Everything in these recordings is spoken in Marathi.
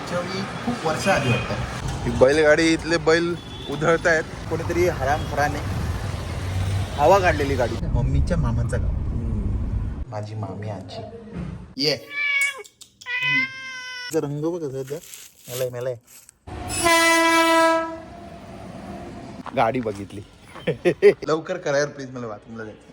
मागच्या वेळी खूप वर्ष आधी वाटतं. बैलगाडी इथले बैल उधळत आहेत. कोणीतरी हरामखोराने हवा काढलेली गाडी. मम्मीच्या मामाचं गाव, माझी मामी आजी. ये रंग बघ कसं मेलाय. गाडी बघितली. लवकर करा यार प्लीज, मला बाथरूमला जायचं.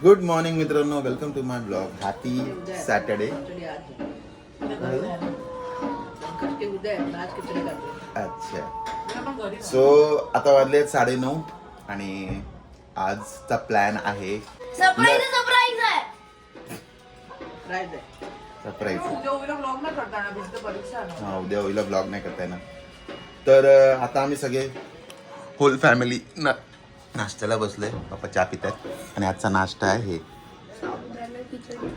गुड मॉर्निंग मित्रांनो, welcome to my blog. Happy Saturday. अच्छा, सो आता वाजले 9:30 आणि आजचा प्लॅन आहे सरप्राईज. हा, उद्या होईला ब्लॉग नाही करता येणार. तर आता आम्ही सगळे होल फॅमिली नाश्त्याला बसलोय. पप्पा चहा पितात आणि आजचा नाश्ता आहे हे.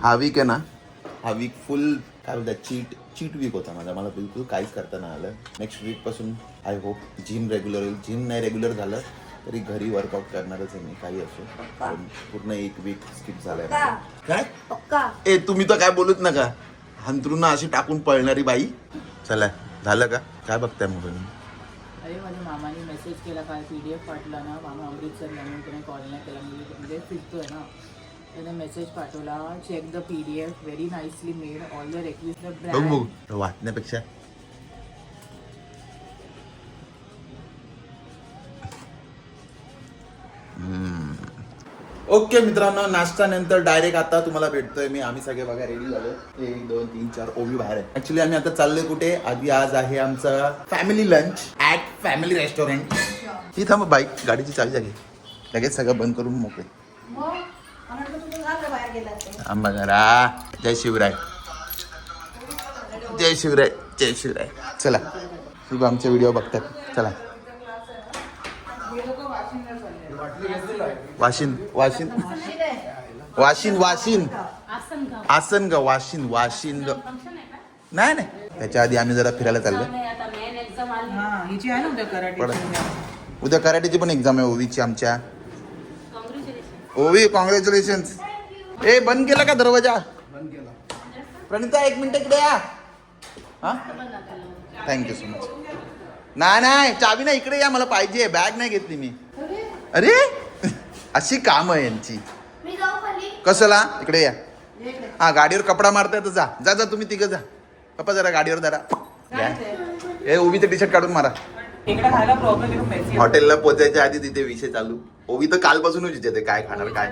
हा वीक आहे ना, हा वीक फुल काय बोलतात चीट वीक होता माझा. मला बिलकुल काहीच करता नाही आलं. नेक्स्ट वीक पासून आय होप जिम रेग्युलर होईल. जिम नाही रेग्युलर झालं तरी घरी वर्कआउट करणारच आहे मी, काही असो. पण पूर्ण एक वीक स्किप झालाय. काय तुम्ही तर काय बोलूच नका. हंतरुना अशी टाकून पळणारी बाई. चला झालं का, काय बघताय मोबाईल? अरे माझ्या मामाने मेसेज केला, काय PDF पाठवला ना. मामा अमृतसर म्हणून त्याने कॉल नाही केला. म्हणजे फिरतोय ना, त्याने मेसेज पाठवला. Check the PDF, very nicely made, all the requisite brand. वाचण्यापेक्षा ओके मित्रांनो, नाश्ता नंतर डायरेक्ट आता तुम्हाला भेटतोय मी. आम्ही सगळे बघा रेडी झालो. 1 2 3 4 ओवी बाहेर आहे. ऍक्च्युली आम्ही आता चाललोय कुठे? आधी आज आहे आमचा family lunch at family restaurant. इथं मग बाईक गाडीची चावी जागे लगेच सगळं बंद करून मोकळे. आंबा घरा. जय शिवराय, जय शिवराय, जय शिवराय. चला तुम्ही आमचे व्हिडिओ बघतात. चला वाशिन वाशिन वाशिन वाशिन आसन ग वाशिन वाशिन ग. नाही नाही, त्याच्या आधी आम्ही जरा फिरायला चाललो. उद्या कराटेची पण एक्झाम आहे ओवीची आमच्या. ओवी कॉंग्रॅच्युलेशन. ए बंद केला का दरवाजा? प्रणिता 1 मिनिट इकडे या. हा थँक्यू सो मच. नाही चावी नाही, इकडे या, मला पाहिजे. बॅग नाही घेतली मी. अरे अशी काम आहे यांची. कसला इकडे या. हा गाडीवर कपडा मारताय तर जा जा जा, तुम्ही तिघं जा. पप्पा जरा गाडीवर जरा हे ओवीचं टी शर्ट काढून मारा. हॉटेलला पोहोचायच्या आधी तिथे विषय चालू. ओवी तर कालपासूनच विचारते काय खाणार काय.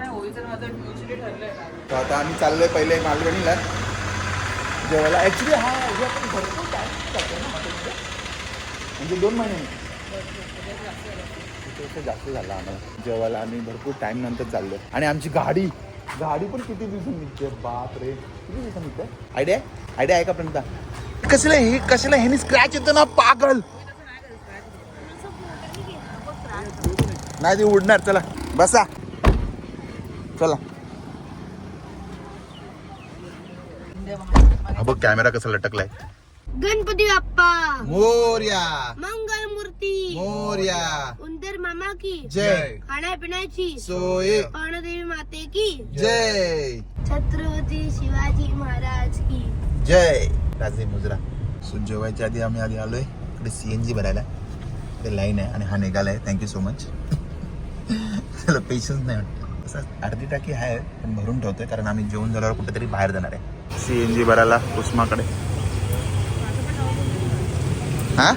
आता आम्ही चाललोय पहिले मालवणीला जेवायला. ऍक्च्युली हा भरपूर टाइम म्हणजे 2 महिने जास्त झाला आम्हाला जेवायला. आम्ही भरपूर टाइम नंतर चाललोय आणि आमची गाडी पण किती दिवसांनी निघते. बाप रे, किती दिवसांनी निघते. आयडिया आहे का प्रणिता? कशाला ह्यानी स्क्रॅच येतं ना पागल. नाही ती उडणार. चला बसा. चला बघ कॅमेरा कसा लटकलाय. गणपती बाप्पा मोरया, मंगल मूर्ती मोरया, उंदर मामा की जय, खाण्यापिण्याची सोय, पाणदेवी माते की जय, छत्रपती शिवाजी महाराज की जय. राजे मुजरा. सो जेवायच्या आधी आम्ही आलोय इकडे CNG भरायला. ते लाईन आहे आणि हा निघालाय. Thank you so much. त्याला पेशन्स नाही वाटतं. असं अर्धी टाकी आहे पण भरून ठेवतोय कारण आम्ही जेवण झाल्यावर कुठेतरी बाहेर जाणार आहे. CNG भरायला उस्माकडे. हा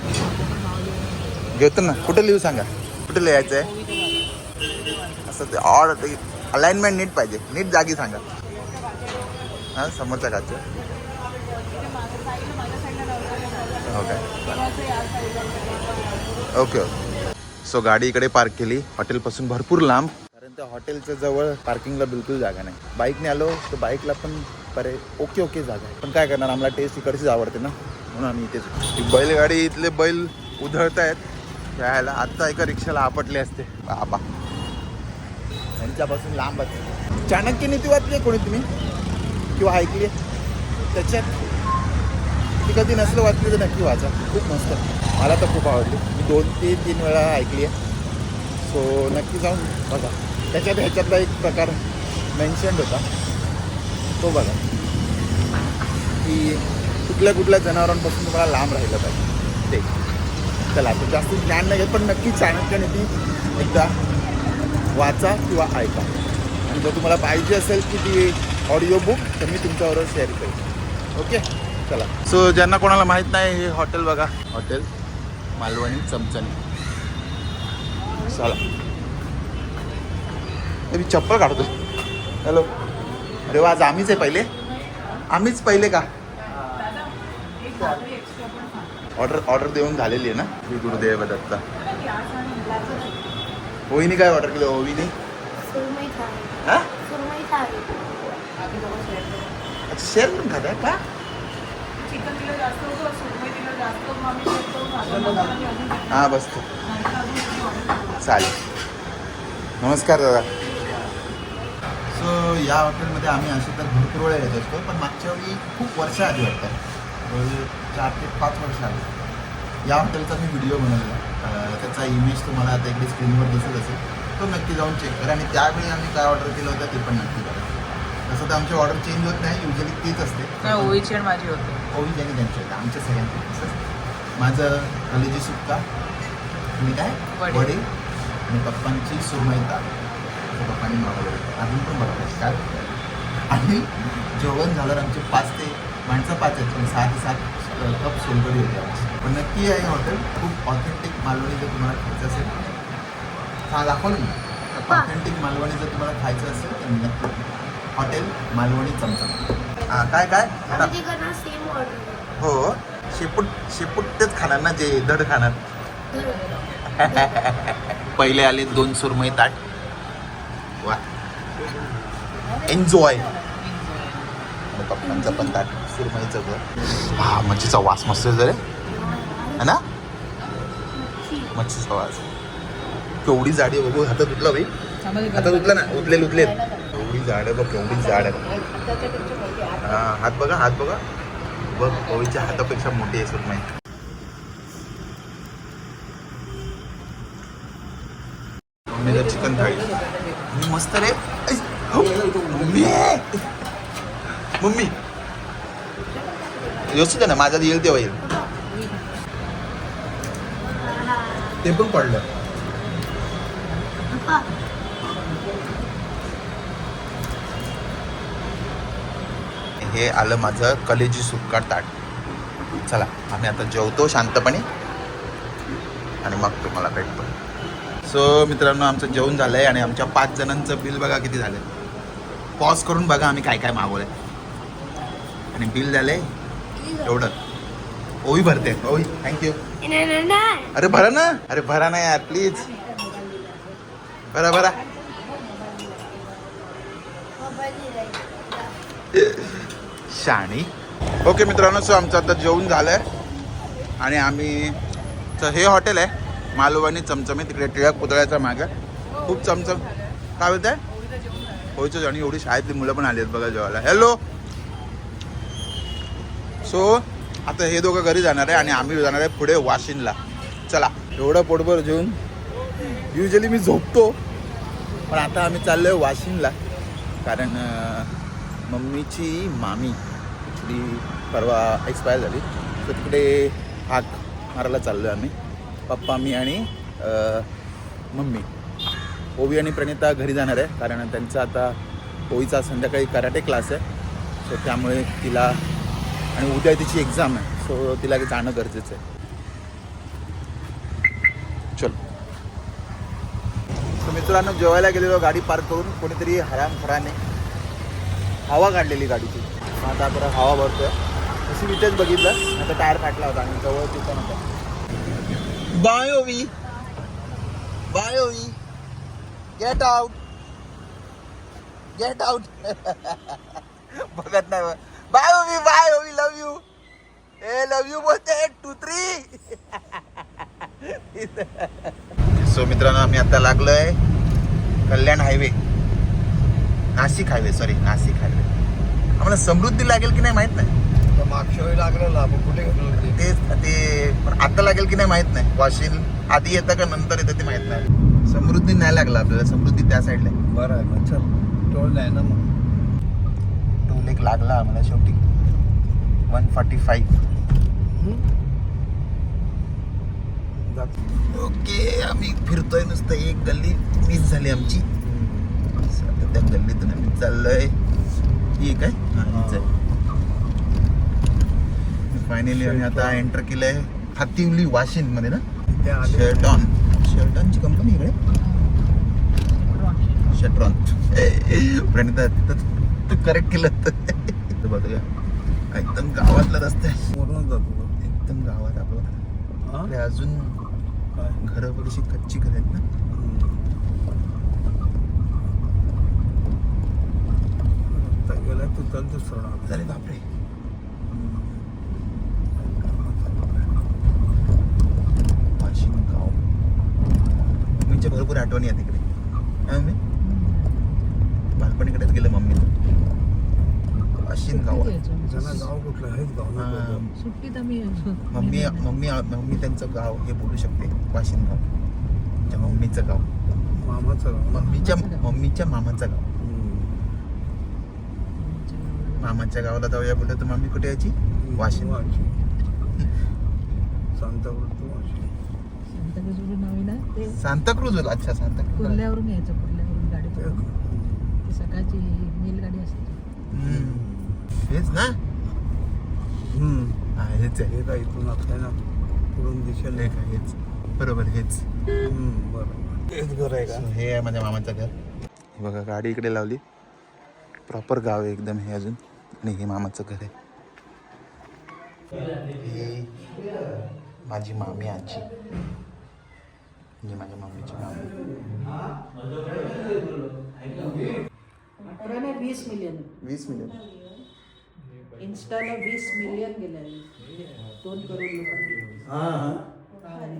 घेतो ना. कुठे लिहू सांगा, कुठे लिहायचं आहे? असं ते ऑड अलाइनमेंट नीट पाहिजे. नीट जागी सांगा. हा समोरच्या गाचं. हो काय, ओके ओके. सो गाडी इकडे पार्क केली हॉटेलपासून भरपूर लांब, कारण त्या हॉटेलच्या जवळ पार्किंगला बिलकुल जागा नाही. बाईकने आलो तर बाईकला पण बरे ओके जागा आहे. पण काय करणार, आम्हाला टेस्ट इकडचीच आवडते ना, म्हणून आम्ही इथेच. बैलगाडी इथले बैल उधळत आहेत खेळायला. आत्ता एका रिक्षाला आपटले असते बाबा. त्यांच्यापासून लांबच. चाणक्य नीती वाचली आहे कोणी तुम्ही किंवा ऐकली? त्याच्यात ती कधी नसलं वाचली तर नक्की वाचा, खूप मस्त. मला तर खूप आवडली. मी 2-3 वेळा ऐकली आहे. सो नक्की जाऊन बघा. ह्याच्यातला एक प्रकार मेन्शन्ड होता तो बघा की कुठल्या जनावरांपासून तुम्हाला लांब राहिलं पाहिजे ते. चला तर जास्त ज्ञान नाही घेत, पण नक्की चाणक्यनीती एकदा वाचा किंवा ऐका. आणि जर तुम्हाला पाहिजे असेल की ती ऑडिओ बुक तर मी तुमच्याबरोबर शेअर करेन. ओके चला. सो ज्यांना कोणाला माहीत नाही हे हॉटेल बघा, हॉटेल मालवणी चमचणी. चला मी चप्पल काढतो. हॅलो. अरे वा, आज आम्हीच पहिले का? ऑर्डर देऊन झालेली आहे ना. श्री गुरुदेव दत्ता. ओवीनी काय ऑर्डर केलं? ओवीनी सुरमई थाळी. हा सुरमई थाळी. अच्छा शेअर पण खाता का? चिकन दिलं जास्त होतं, सुरमई दिलं जास्त, मग आम्ही शेअर करून खातो. हां बसतो. चालेल. नमस्कार दादा. सो या हॉटेलमध्ये आम्ही असे तर भरपूर वेळा येत असतो, पण मागच्या वेळी खूप वर्षाआधी वाटतं, 4 ते 5 वर्ष आधी या हॉटेलचा मी व्हिडिओ बनवला. त्याचा इमेज तुम्हाला आता इकडे स्क्रीनवर दिसत असेल, तो नक्की जाऊन चेक करा. आणि त्यावेळी आम्ही काय ऑर्डर केलं होतं ते पण नक्की करा. तसं तर आमची ऑर्डर चेंज होत नाही, युजली तीच असते. ओवीची आणि माझी होते. ओवी ज्यांनी त्यांची होतं, आमच्या सगळ्यांची असं. माझं कलेजी सुक्का, तुम्ही काय वडे, आणि पप्पांची सुरमई ताक. पप्पांनी मागवलं अजून पण बघायचं काय. आणि जेवण झालं आमचे 5 ते माणसं 5 आहेत, पण 6 ते 7 कप सोलकढी होती आमची. पण नक्की आहे हॉटेल खूप ऑथेंटिक मालवणी जर तुम्हाला खायचं असेल. हा दाखवलं ना. ऑथेंटिक मालवणी जर तुम्हाला खायचं असेल तर नक्की हॉटेल मालवणी चमचम. हां काय आम्ही ते करणार सेम ऑर्डर. हो. शेपूट तेच खाणार ना, जे धड खाणार. पहिले आले 2 सुरमई ताट. वा एन्जॉय. पप्पांचं पण ताट सुरमईचं घर. हा मच्छीचा वास मस्त आहे रे, है ना? मच्छीचा वास. केवढी जाडी आहे बघू. हातात उठला भाई, हातात उठला ना. उठले एवढी जाड आहे बघ, केवढी जाड आहे. हां हात बघा बघ. ओवीच्या हातापेक्षा मोठी आहे सुरमई. चिकन थाळी मस्त रे. मम्मी व्यवस्थित आहे ना? माझ्यात येईल तेव्हा येईल. ते पण पडलं. हे आलं माझं कलेजी सुक्का ताट. चला आम्ही आता जेवतो शांतपणे आणि मग तुम्हाला भेटतो. सो मित्रांनो, आमचं जेवण झालं आहे आणि आमच्या 5 जणांचं बिल बघा किती झालं. पॉज करून बघा आम्ही काय काय मागवलं आहे. आणि बिल झालं आहे एवढं. ओवी भरते. ओवी थँक्यू. अरे भरा ना यार प्लीज. भरा. शाणी. ओके मित्रांनो, सो आमचं आता जेवण झालं आहे आणि आम्ही तर हे हॉटेल आहे मालवणी चमचमी, तिकडे टिळक पुतळ्याच्या मागे. खूप चमचम. काय बोलत आहे? होयचं. आणि एवढी शाळेतली मुलं पण आली आहेत बघा जेवायला. हॅलो. सो आता हे दोघं घरी जाणार आहे आणि आम्ही जाणार आहे पुढे वाशिंदला. चला. एवढं पोटभर जेवून युजली मी झोपतो, पण आता आम्ही चाललो आहे वाशिंदला. कारण मम्मीची मामी ॲक्च्युली परवा एक्सपायर झाली, तर तिकडे हाक मारायला चाललो आहे आम्ही. पप्पा, मी आणि मम्मी. ओवी आणि प्रणिता घरी जाणार आहे कारण त्यांचा आता ओवीचा संध्याकाळी कराटे क्लास आहे. सो त्यामुळे तिला, आणि उद्या तिची एक्झाम आहे, सो तिला जाणं गरजेचं आहे. चल. सो मित्रांनो, जेवायला गेलेलो गाडी पार्क करून कोणीतरी हरामखोराने हवा काढलेली गाडीची. आता जरा हवा भरतोय. तशी मी तेच बघितलं, आता टायर फाटला होता आणि जवळ तिथं नव्हतं. बाय ओवी. Get out. बघत नाही. बाय ओवी. लव यू. लव यू बोलते. 1 2 3. सो मित्रांनो, आम्ही आता लागलोय कल्याण हायवे, नाशिक हायवे. आम्हाला समृद्धी लागेल की नाही माहित नाही, पण मागच्या वेळी लागलेलं आपण कुठे घेतलं होते तेच ते पण आता लागेल की नाही माहित नाही. वाशिन आधी येतं का नंतर येतं ते माहित नाही. समृद्धी नाही लागला आपल्याला. समृद्धी त्या साईडला आहे. बरं आहे मग चल टोल नाही ना मग टोल एक लागला आम्हाला शेवटी 145. ओके आम्ही फिरतोय नुसतं. एक गल्ली मिस झाली आमची. आता त्या गल्लीतून आम्ही चाललोय. ही काय फायनली आम्ही आता एंटर केलंय हातिवली वाशिन मध्ये ना. शेल्टॉनची कंपनी इकडे शेट्रॉन. प्रणिता तू करेक्ट केलं तर बघूया. एकदम गावातला रस्ता आहे. वरून जातो एकदम गावात आपलं. आपले अजून घरं बरीचशी कच्ची घर आहेत ना. गेला तू चल दुसरा झाले बापरे. वाशिम गाव मम्मीच्या भरपूर आठवणी आहेत तिकडे. मम्मी बालपणीकडेच गेलं मम्मी. वाशिम गाव त्यांना गाव कुठलं हेच गाव ना सुट्टीत आम्ही मम्मी मम्मी मम्मी त्यांचं गाव हे बोलू शकते. वाशिम गाव त्या मम्मीचं गाव. मामाचं गाव मम्मीच्या मामाचं गाव. मामाच्या गावाला जाऊया बोललं तर मम्मी कुठे यायची? वाशिम. सांताक्रूजवरून नाव आहे ना ते सांताक्रूज. अच्छा सांताक्रूज. कुर्ल्यावरून यायचं. कुर्ल्यावरून गाडी पकडून. ती सकाळची मेलगाडी असायची. हेच ना. हा हेच आहे. हे काय इथून आपल्याला पुढून दिसेल हे काय हेच बरोबर हेच. बरोबर तेच घर आहे का? So, हे आहे माझ्या मामाचं घर. हे बघा गाडी इकडे लावली. प्रॉपर गाव आहे एकदम हे अजून. आणि हे मामाचं घर आहे. ही माझी मामी आजी. ही माझ्या मम्मीची मामी. 20 मिलियन 20 मिलियन. इन्स्टाला 20 मिलियन गेले. 2 करोड लोक.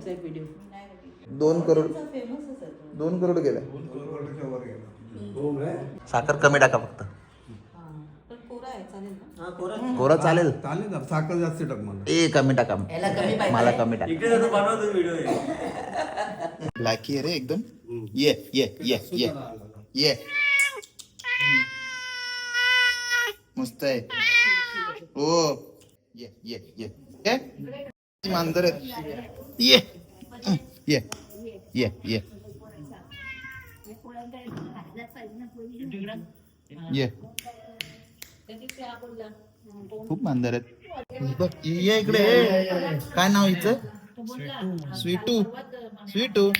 एक व्हिडिओ 2 करोड 2 करोड गेला. साखर कमी टाका फक्त. कोरा चालेल. चालेल ना साखर जास्त टाक मला. ए कमी टाका. मला कमी टाका. ब्लॅकी आहे रे एकदम. ये ये ये ये ये मस्त आहे. ओ ये ये ये ये मांजर आहेत. ये ये ये ये ये खूप मांजर आहेत. ये इकडे. काय नाव हिचं? स्वीटू. स्वीटू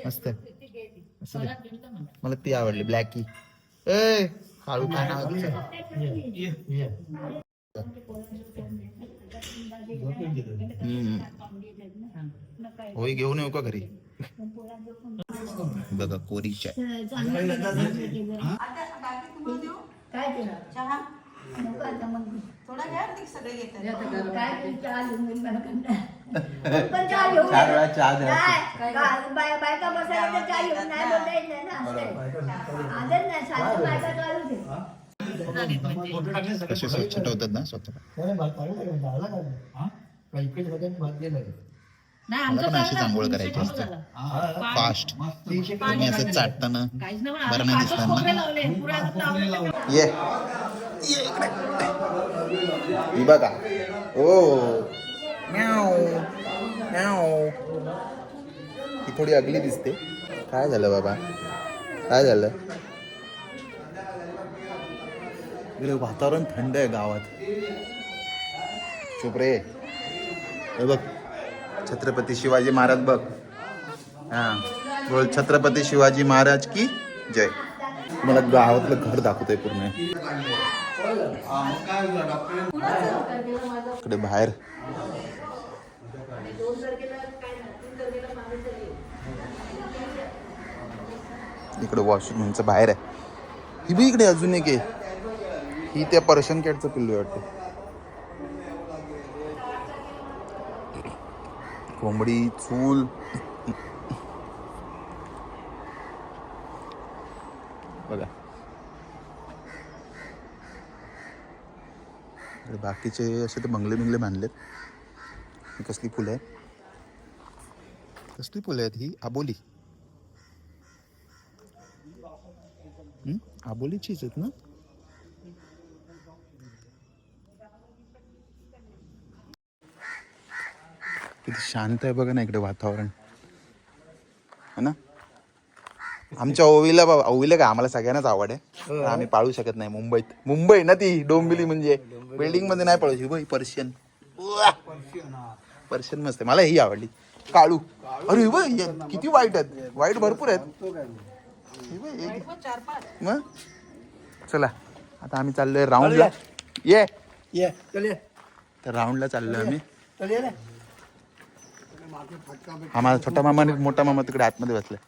मस्त आहे. मला ती आवडली ब्लॅकी. ए काळू काय नाव तिचं? होय घेऊन येऊ का घरी? बघा कोरीच्या. कसे स्वच्छ ठेवतात ना स्वतः. मला पण अशीच आंघोळ करायची असते फास्ट. तुम्ही असं चाटताना बरं नाही दिसणार ना. ये ये इकडे. ही बघा. ओ म्याऊ म्याऊ. ही थोडी अगली दिसते. काय झालं बाबा? काय झालं? इकडे वातावरण थंड आहे गावात. चुप रे. हे बघ छत्रपती शिवाजी महाराज बघ. हा बोल छत्रपती शिवाजी महाराज की जय. मला गावातलं घर दाखवतंय पूर्ण. इकडे बाहेर इकडे वॉशरूमचं बाहेर आहे. ही बी इकडे अजून एक आहे. ही त्या पर्शियन कॅटचं पिल्लू आहे वाटतं. कोंबडी चूल. बाकीचे असे ते बंगले बांधलेत. ही कसली फुलं आहेत? कसली फुलं आहेत ही? आबोली. आबोलीचीच आहेत ना? किती शांत आहे बघा ना इकडे वातावरण, है ना? आमच्या ओवीला काय आम्हाला सगळ्यांनाच आवड आहे, पण आम्ही पाळू शकत नाही. मुंबई ना ती डोंबिवली म्हणजे बिल्डिंग मध्ये नाही पाळू. बाई पर्शियन मस्त आहे. मला ही आवडली काळू. अरे बाई किती वाईट आहेत, वाईट भरपूर आहेत. मग चला आता आम्ही चाललोय राऊंडला. ये तर राऊंडला चाललोय आम्ही. हा माझा छोटा मामा आणि मोठा मामा तिकडे आतमध्ये बसलाय.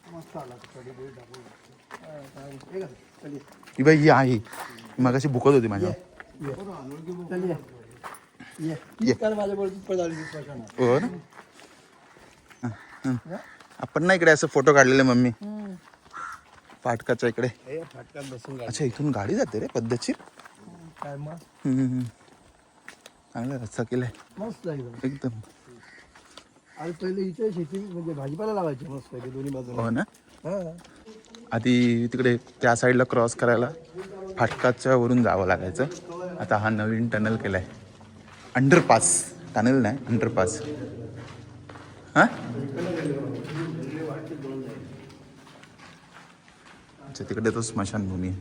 ही बाई ही आहे, मग अशी भुकत होती माझ्या. हो ना. आपण ना इकडे असं फोटो काढलेले मम्मी फाटकाच्या इकडे. अच्छा इथून गाडी जाते रे पद्धतशीर. चांगला रस्ता केलाय मस्त एकदम. आणि पहिले इथे शेती म्हणजे भाजीपाला लावायची मस्त पैकी दोन्ही बाजूला. हो ना. आधी तिकडे त्या साईडला क्रॉस करायला फाटकाच्या वरून जावं लागायचं. आता हा नवीन टनल केलाय, अंडरपास. टनल नाही, अंडरपास. हा अच्छा तिकडे तो स्मशानभूमी आहे.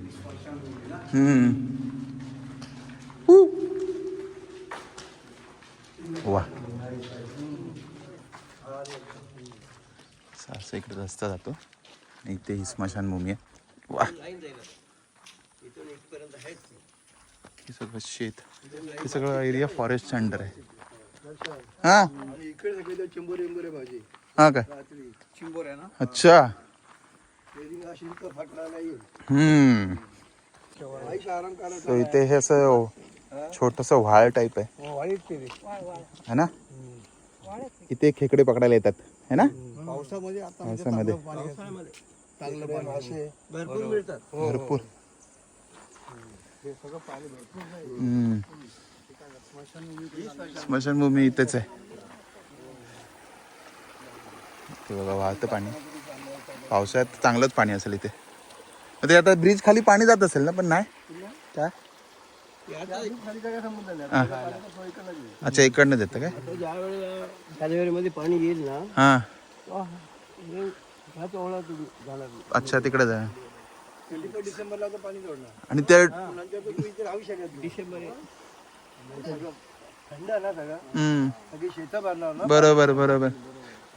वा असं इकडे रस्ता जातो आणि इथे ही स्मशानभूमी आहे. वा हे सगळं शेत, हे सगळं एरिया फॉरेस्ट अंडर आहे. हा इकडे सगळे चिंबोरे भाजी. हा काय चिंबोर आहे ना. अच्छा. आराम करायचा. तो इथे हे असं छोटस व्हाळ टाईप आहे, है ना? इथे खेकडे पकडायला येतात, है ना? पावसामध्ये पावसामध्ये चांगलं पाणी मासे भरपूर मिळतात. भरपूर. स्मशानभूमी इथेच आहे. ते बघा वाहतं पाणी. पावसाळ्यात चांगलंच पाणी असेल इथे. ते आता ब्रिज खाली पाणी जात असेल ना, पण नाही काय. अच्छा इकडनं देतं काय? जानेवारीमध्ये पाणी येईल ना. हा जाणार. अच्छा तिकडे जा. डिसेंबरला तर पाणी जोडणार. आणि ते राहू शकत डिसेंबर थंड आहे ना सगळं. सगळी शेतं भरणार ना. बरोबर.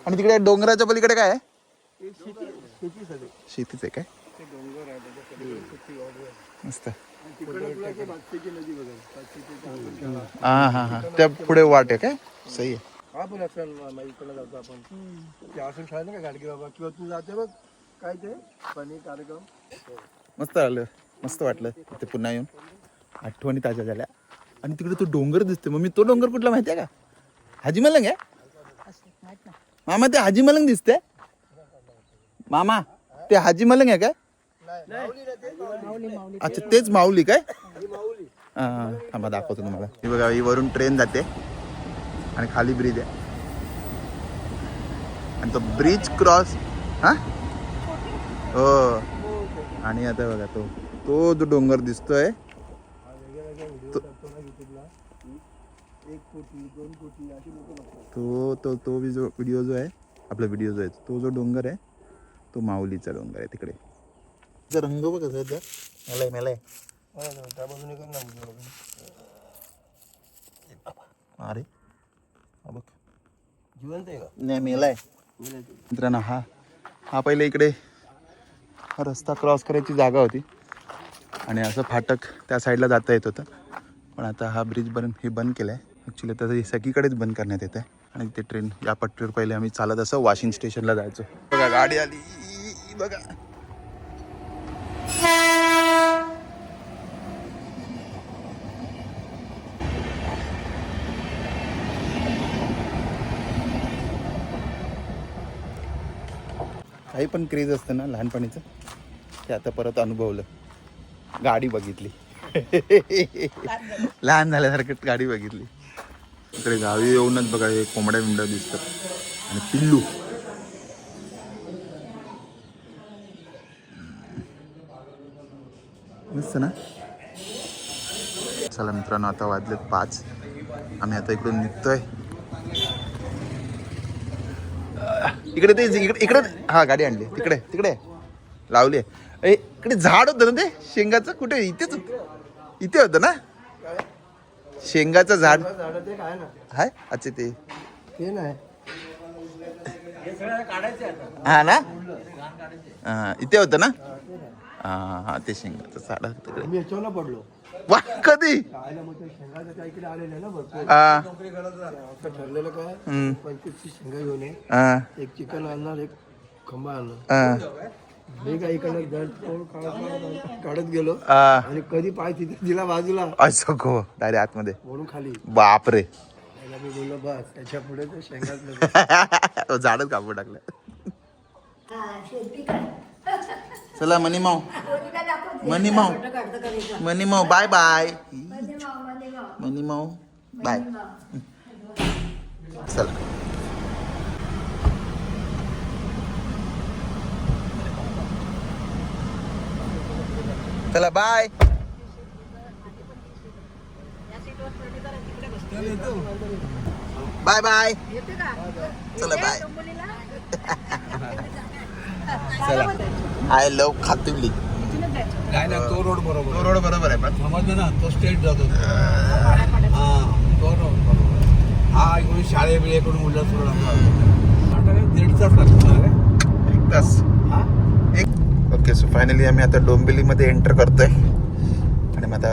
आणि तिकडे डोंगराच्या पलीकडे काय आहे? शेतीच आहे काय? मस्त. हा त्या पुढे वाट आहे काय? सही आहे. हा पण असं इकडे जातो आपण. ते असं शाळेत ना गाडगे बाबा किंवा तू जाते बघ काय ते पाणी कार्यक्रम. मस्त आलं, मस्त वाटलं ते पुन्हा येऊन. आठवणी ताज्या झाल्या. आणि तिकडे तो डोंगर दिसते. मग मी तो डोंगर कुठला माहिती आहे का? हाजी मलंग आहे मामा. ते हाजी मलंग दिसते मामा. ते हाजी मलंग आहे काय? अच्छा तेच माऊली काय? हा दाखवतो तुम्हाला. ही बघा ही वरून ट्रेन जाते आणि खाली ब्रिज आहे. आणि तो ब्रिज क्रॉस. हा हो. आणि आता बघा तो जो डोंगर दिसतोय तो व्हिडिओ जो आहे आपला व्हिडिओ जो आहे तो जो डोंगर आहे तो माऊलीचा डोंगर आहे तिकडे. रंग बघ कसं मेलाय. अरे बघ जिवंत आहे का? नाही मेलाय मित्रांनो. हा पहिले इकडे हा रस्ता क्रॉस करायची जागा होती आणि असं फाटक त्या साईडला जाता येत होतं. पण आता हा ब्रिज बंद केला आहे. ॲक्च्युली आता हे सगळीकडेच बंद करण्यात येत आहे. आणि ते ट्रेन या पट्टीवर पहिले आम्ही चालत असं वाशिम स्टेशनला जायचो. बघा गाडी आली बघा. काही पण क्रेज असतं ना लहानपणीचं ते आता परत अनुभवलं. गाडी बघितली. लहान झाल्यासारखं गाडी बघितली. इकडे गावी येऊनच बघा हे कोंबड्या बिंबड्या दिसतात आणि पिल्लू. मस्त ना. चला मित्रांनो, आता वाजलेत 5. आम्ही आता इकडून निघतोय. इकडे ते इकडे हा गाडी आणली. तिकडे तिकडे लावली. इकडे झाड होतं ना ते शेंगाचं. कुठे? इथेच इथे होतं ना शेंगाचं झाड. झाड ते काय ना हाय अच्छा ते नाही हा ना. हा इथे होतं ना. हा ते शेंगाचं झाड तिकडे. मी याच्यावर पडलो. वा कधी? काय ना मग ते शेंगाचं त्या इकडे आलेलं ना भरपूर. हा आता ठरलेलं काय 25 शेंगा घेऊन ये. हा एक चिकन आणणार, एक खंबा आणणार. हा मी काय इकडनं काढत गेलो हा. आणि कधी पाय तिथे दिला बाजूला असं गो डायरेक्ट आतमध्ये. म्हणून खाली. बापरे. त्याला मी बोललो बस त्याच्या पुढे ते शेंगाच झाडच कापून टाकलं. चला मनीमाऊ मनीमाऊ बाय बाय. मनीमाऊ बाय. चला चला बाय. Bye bye. चला बाय. चला. आय लव्ह खातुली. काय ना तो रोड बरोबर. तो रोड बरोबर आहे पण समजलं ना तो स्टेट जातो. हा तो रोड बरोबर. हा इकडून शाळे बिळेकडून उल्हास रोड 1.5 तास लागतो. 1 तास. हा ओके. सो फायनली आम्ही आता डोंबिवलीमध्ये एंटर करतोय. आणि मग आता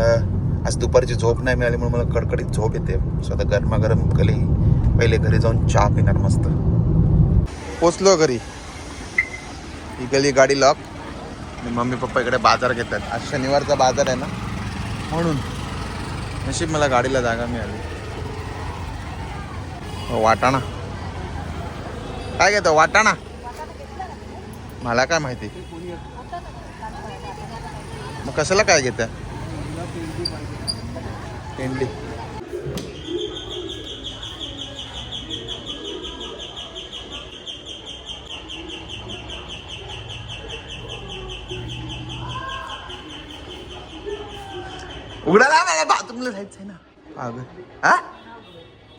आज दुपारची झोप नाही मिळाली म्हणून मला कडकडीत झोप येते. सो आता गरमागरम कली पहिले घरी जाऊन चहा पिणार मस्त. पोचलो घरी. ही गली गाडी लॉक. आणि मम्मी पप्पा इकडे बाजार घेतात. आज शनिवारचा बाजार आहे ना म्हणून नशीब मला गाडीला जागा मिळाली. वाटाणा काय घेतो? वाटाणा मला काय माहिती. मग कशाला काय घेत? पेंडी. उघडाला मला बाथरूमला जायचंय ना. हा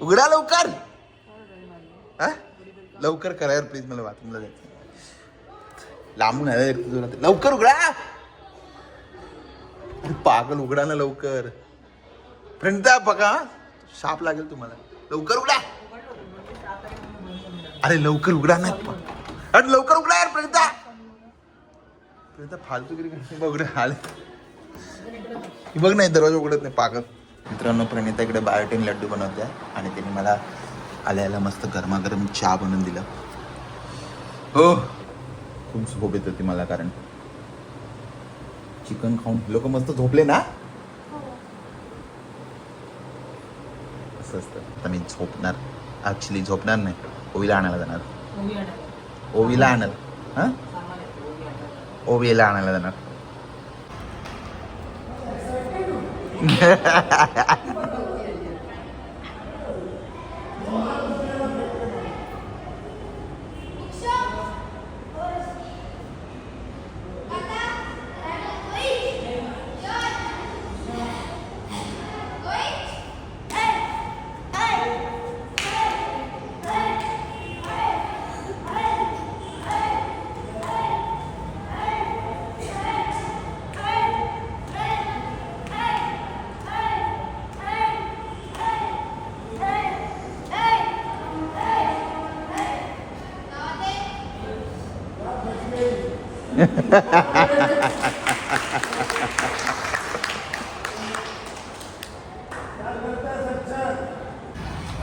उघडा लवकर. हा लवकर करा यार प्लीज. मला बाथरूमला जायचं. लांबून आहे लवकर उघडा. पागल उघडा ना लवकर. फ्रेंड बघा शाप लागेल तुम्हाला. लवकर उघडा. अरे लवकर उघडा ना. अरे लवकर उघडा यार प्रणिता. प्रणिता फालतूगिरी बघ आले. बघ नाही दरवाजा उघडत नाही पागल. मित्रांनो प्रणिता इकडे बायोटीन लड्डू बनवते आणि तिने मला आल्याला मस्त गरमागरम चहा बनवून दिलं. हो खूप झोप येत होती मला कारण चिकन खाऊन लोक मस्त झोपले ना. असं असतं. आता मी झोपणार. ऍक्च्युली झोपणार नाही. ओवीला आणायला जाणार. ओवीला आणाल. हा ओवीला आणायला जाणार.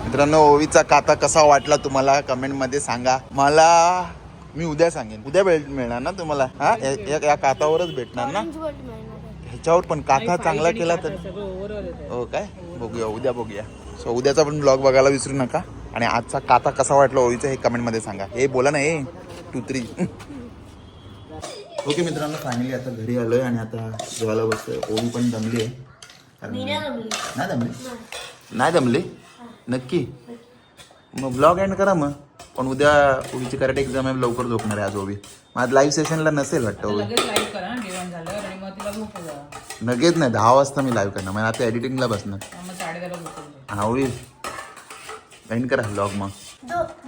मित्रांनो ओवीचा काता कसा वाटला तुम्हाला कमेंट मध्ये सांगा. मला मी उद्या सांगेन. उद्या मिळणार ना तुम्हाला. हा या कातावरच भेटणार ना. ह्याच्यावर पण काता चांगला केला तर हो काय बघूया. उद्या बघूया. सो उद्याचा पण ब्लॉग बघायला विसरू नका. आणि आजचा काता कसा वाटला ओवीचा हे कमेंट मध्ये सांगा. हे बोला ना हे 2 3. ओके मित्रांनो फायनली आता घरी आलोय आणि आता जेवायला बसतोय. ओवी पण दमली आहे. मी नाही जमली. नाही जमली नाही जमली नक्की मग ब्लॉग एंड करा मग पण उद्या ओवीची कराटे एक्झाम आहे लवकर झोपणार आहे आज ओवी मग आज लाईव्ह सेशनला नसेल वाटतं ओवी लगेच लाईव्ह करा जेवण झालं आणि मग तिला झोपू जा. लगेच नाही 10 वाजता मी लाईव्ह करणार मग आता एडिटिंगला बसणार मग 10:30 झोपू. हा ओवी एंड करा ब्लॉग मग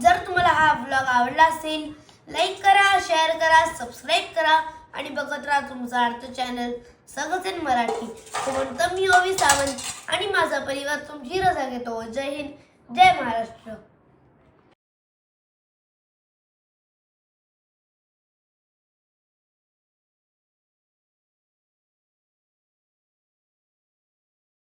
जर तुम्हाला हा ब्लॉग आवडला असेल लाईक करा, शेअर करा, सबस्क्राईब करा आणि बघत राहा तुमचा अर्थ चॅनल सगळंच इन मराठी. तो म्हणतो मी ओवी सावंत आणि माझा परिवार तुमची रजा घेतो. जय हिंद, जय महाराष्ट्र.